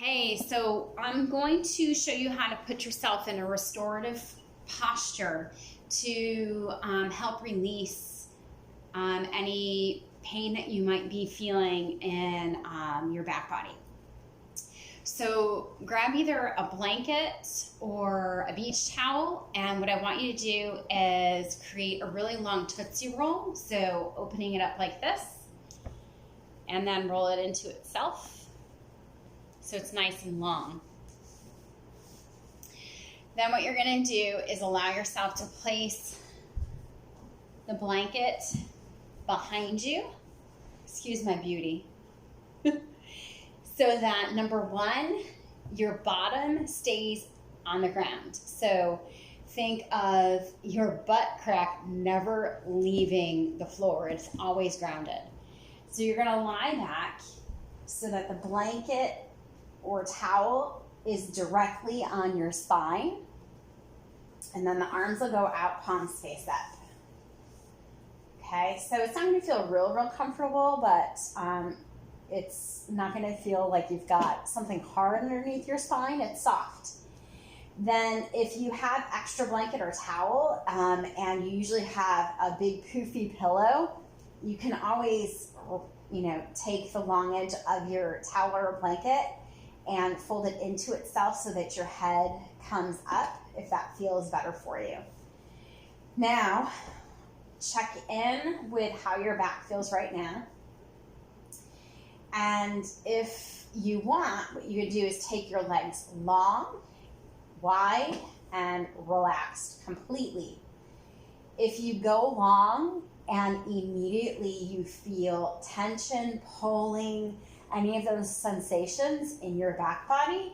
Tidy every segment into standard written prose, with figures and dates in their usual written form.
Hey, so I'm going to show you how to put yourself in a restorative posture to help release any pain that you might be feeling in your back body. So grab either a blanket or a beach towel, and what I want you to do is create a really long Tootsie Roll. So opening it up like this, and then roll it into itself. So it's nice and long. Then what you're going to do is allow yourself to place the blanket behind you. Excuse my beauty. So that number one, your bottom stays on the ground. So think of your butt crack never leaving the floor. It's always grounded. So you're going to lie back so that the blanket or towel is directly on your spine, and then the arms will go out, palms face up. Okay, so it's not going to feel real comfortable, but it's not going to feel like you've got something hard underneath your spine. It's soft. Then if you have extra blanket or towel, and you usually have a big poofy pillow, you can always, take the long edge of your towel or blanket and fold it into itself so that your head comes up, if that feels better for you. Now, check in with how your back feels right now. And if you want, what you could do is take your legs long, wide, and relaxed completely. If you go long and immediately you feel tension, pulling, any of those sensations in your back body,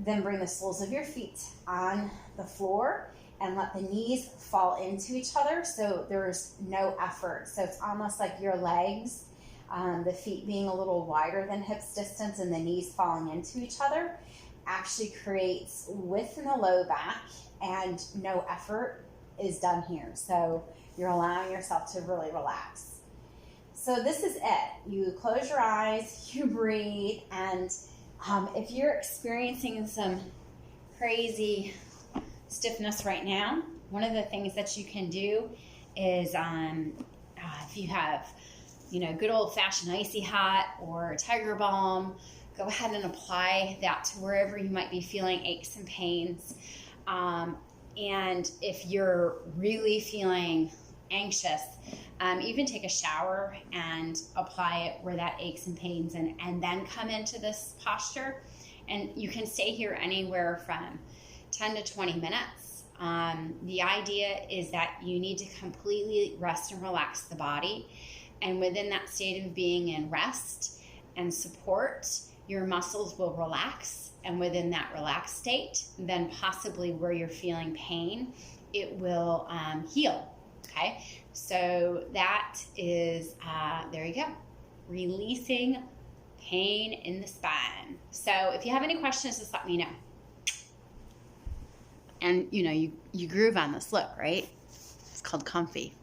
then bring the soles of your feet on the floor and let the knees fall into each other so there's no effort. So it's almost like your legs, the feet being a little wider than hips distance and the knees falling into each other, actually creates width in the low back and no effort is done here. So you're allowing yourself to really relax. So this is it. You close your eyes, you breathe, and if you're experiencing some crazy stiffness right now, one of the things that you can do is if you have, good old-fashioned icy hot or Tiger Balm, go ahead and apply that to wherever you might be feeling aches and pains. And if you're really feeling anxious, even take a shower and apply it where that aches and pains, and then come into this posture. And you can stay here anywhere from 10 to 20 minutes. The idea is that you need to completely rest and relax the body. And within that state of being in rest and support, your muscles will relax. And within that relaxed state, then possibly where you're feeling pain, it will heal. Okay, so that is, there you go, releasing pain in the spine. So if you have any questions, just let me know. And you groove on this look, right? It's called comfy.